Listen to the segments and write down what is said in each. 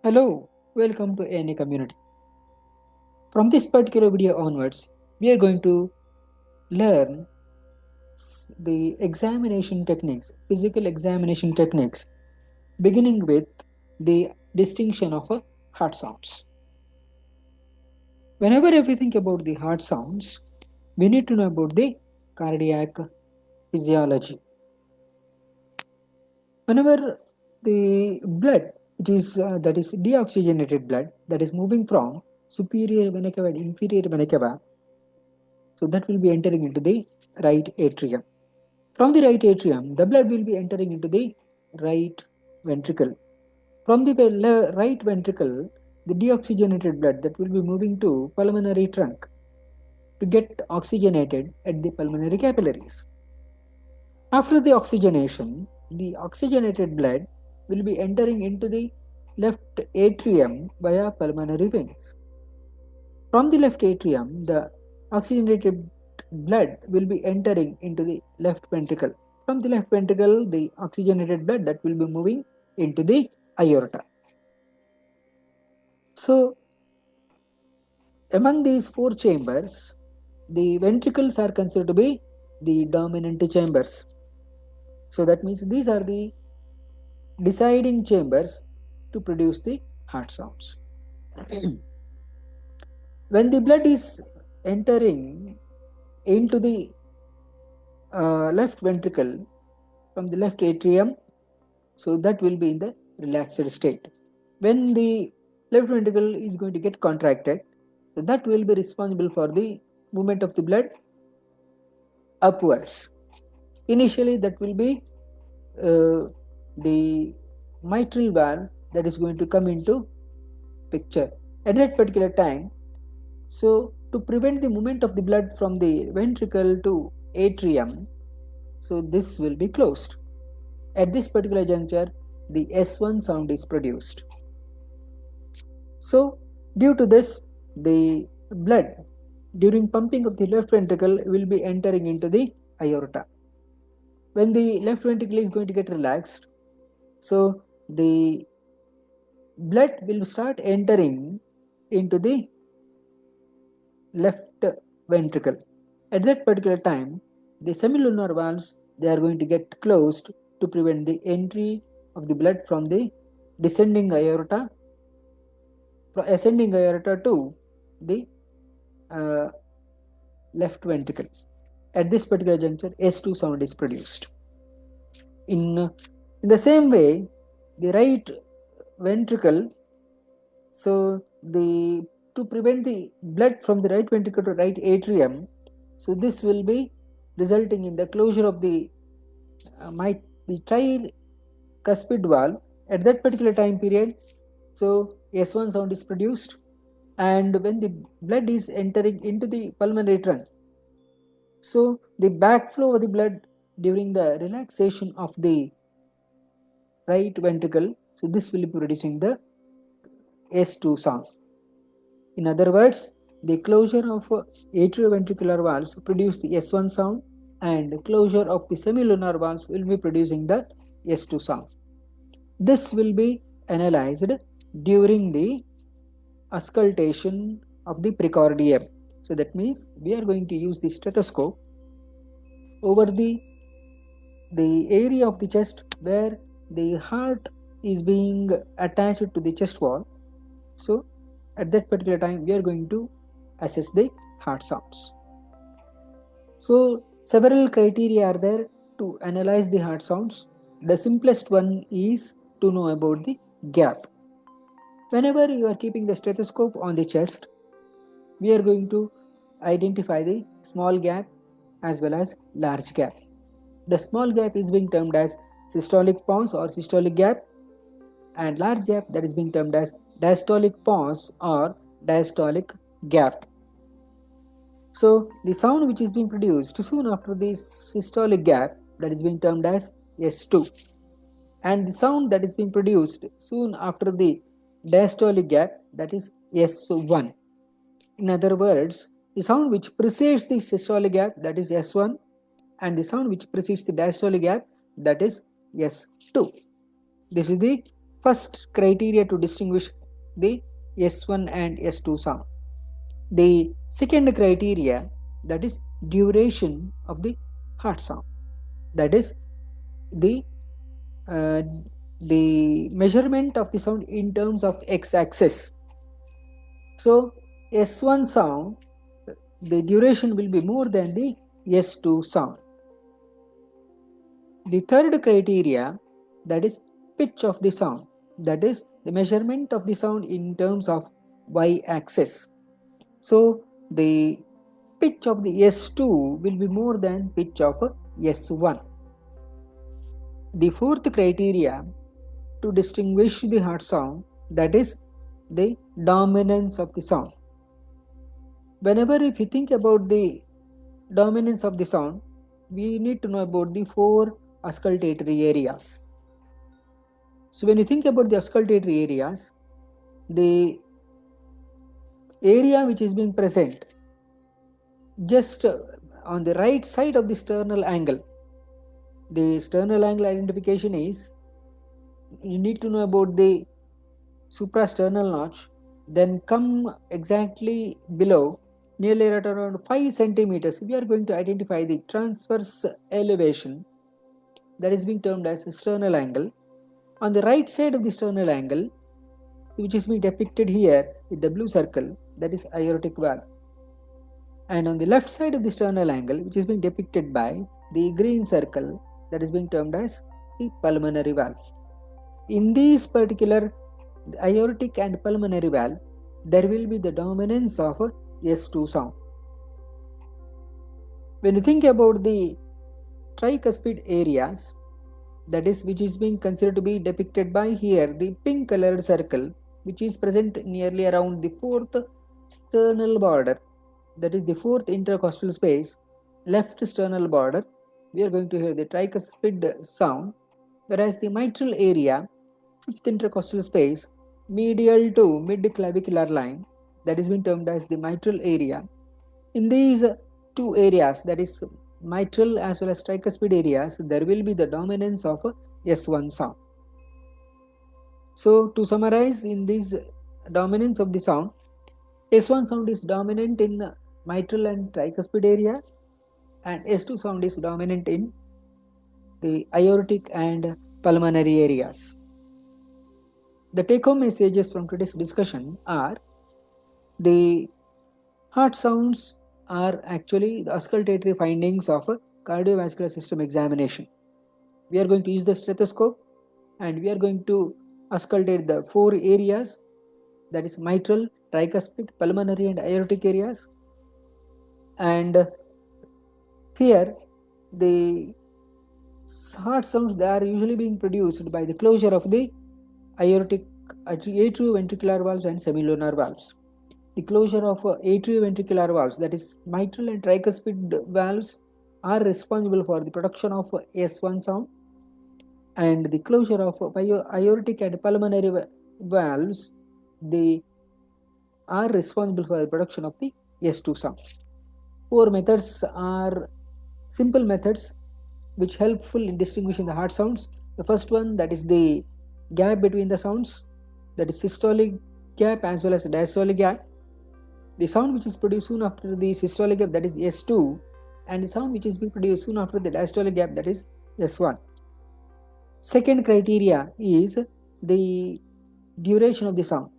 Hello, welcome to any community. From this particular video onwards, we are going to learn the examination techniques, physical examination techniques, beginning with the distinction of heart sounds. Whenever we think about the heart sounds, we need to know about the cardiac physiology. Whenever the blood, which is that is deoxygenated blood, that is moving from superior vena cava and inferior vena cava, so that will be entering into the right atrium. From the right atrium, the blood will be entering into the right ventricle. From the right ventricle, the deoxygenated blood that will be moving to pulmonary trunk to get oxygenated at the pulmonary capillaries. After the oxygenation, the oxygenated blood will be entering into the left atrium via pulmonary veins. From the left atrium, the oxygenated blood will be entering into the left ventricle. From the left ventricle, the oxygenated blood that will be moving into the aorta. So, among these four chambers, the ventricles are considered to be the dominant chambers. So, that means these are the deciding chambers to produce the heart sounds. When the blood is entering into the left ventricle from the left atrium, so that will be in the relaxed state. When the left ventricle is going to get contracted, so that will be responsible for the movement of the blood upwards. Initially, that will be the mitral valve that is going to come into picture at that particular time. So, to prevent the movement of the blood from the ventricle to atrium, so this will be closed. At this particular juncture, the S1 sound is produced. So, due to this, the blood during pumping of the left ventricle will be entering into the aorta. When the left ventricle is going to get relaxed, so the blood will start entering into the left ventricle. At that particular time, the semilunar valves they are going to get closed to prevent the entry of the blood from the descending aorta, ascending aorta to the left ventricle. At this particular juncture, S2 sound is produced. In the same way, the right ventricle, so the to prevent the blood from the right ventricle to right atrium, so this will be resulting in the closure of the tricuspid valve at that particular time period. So S1 sound is produced, and when the blood is entering into the pulmonary trunk, so the backflow of the blood during the relaxation of the right ventricle, so this will be producing the S2 sound. In other words, the closure of atrioventricular valves produce the S1 sound, and closure of the semilunar valves will be producing the S2 sound. This will be analyzed during the auscultation of the precordium. So that means we are going to use the stethoscope over the area of the chest where the heart is being attached to the chest wall. So at that particular time we are going to assess the heart sounds. So several criteria are there to analyze the heart sounds. The simplest one is to know about the gap. Whenever you are keeping the stethoscope on the chest, we are going to identify the small gap as well as large gap. The small gap is being termed as systolic pause or systolic gap, and large gap that is being termed as diastolic pause or diastolic gap. So the sound which is being produced soon after the systolic gap that is being termed as S2, and the sound that is being produced soon after the diastolic gap that is S1. In other words, the sound which precedes the systolic gap that is S1, and the sound which precedes the diastolic gap that is S2. This is the first criteria to distinguish the S1 and S2 sound. The second criteria, that is duration of the heart sound, that is the uh, the measurement of the sound in terms of x-axis. So S1 sound, the duration will be more than the S2 sound. The third criteria, that is pitch of the sound, that is the measurement of the sound in terms of y-axis. So the pitch of the S2 will be more than pitch of S1. The fourth criteria to distinguish the heart sound, that is the dominance of the sound. Whenever if you think about the dominance of the sound, we need to know about the four auscultatory areas. So when you think about the auscultatory areas, the area which is being present just on the right side of the sternal angle, the sternal angle identification is, you need to know about the suprasternal notch, then come exactly below, nearly at around 5 centimeters, we are going to identify the transverse elevation, that is being termed as sternal angle. On the right side of the sternal angle, which is being depicted here with the blue circle, that is aortic valve. And on the left side of the sternal angle, which is being depicted by the green circle, that is being termed as the pulmonary valve. In these particular aortic and pulmonary valve, there will be the dominance of S2 sound. When you think about the tricuspid areas, that is which is being considered to be depicted by here the pink colored circle, which is present nearly around the fourth sternal border, that is the fourth intercostal space, left sternal border, we are going to hear the tricuspid sound, whereas the mitral area, fifth intercostal space, medial to mid-clavicular line, that is being termed as the mitral area. In these two areas, that is mitral as well as tricuspid areas, there will be the dominance of S1 sound. So to summarize, in this dominance of the sound, S1 sound is dominant in mitral and tricuspid areas, and S2 sound is dominant in the aortic and pulmonary areas. The take-home messages from today's discussion are, the heart sounds are actually the auscultatory findings of a cardiovascular system examination. We are going to use the stethoscope and we are going to auscultate the four areas, that is mitral, tricuspid, pulmonary and aortic areas. And here the heart sounds, they are usually being produced by the closure of the aortic, atrioventricular valves and semilunar valves. The closure of atrioventricular valves, that is mitral and tricuspid valves, are responsible for the production of S1 sound, and the closure of aortic and pulmonary valves, they are responsible for the production of the S2 sound. Four methods are simple methods which helpful in distinguishing the heart sounds. The first one, that is the gap between the sounds, that is systolic gap as well as diastolic gap. The sound which is produced soon after the systolic gap, that is S2, and the sound which is being produced soon after the diastolic gap, that is S1. Second criteria is the duration of the sound.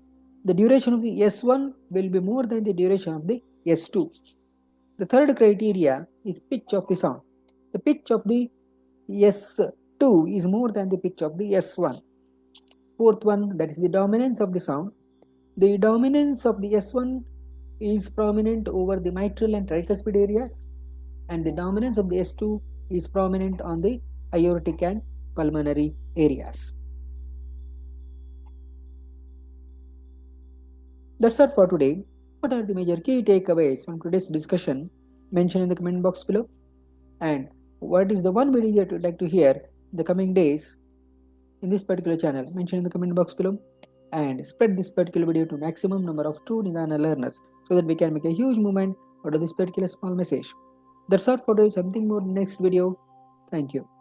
The duration of the S1 will be more than the duration of the S2. The third criteria is pitch of the sound. The pitch of the S2 is more than the pitch of the S1. Fourth one, that is the dominance of the sound. The dominance of the S1 is prominent over the mitral and tricuspid areas, and the dominance of the S2 is prominent on the aortic and pulmonary areas. That's all for today. What are the major key takeaways from today's discussion? Mention in the comment box below. And what is the one video that you would like to hear in the coming days in this particular channel? Mention in the comment box below. And spread this particular video to maximum number of true Nidana learners so that we can make a huge movement out of this particular small message. That's all for today. Something more in the next video. Thank you.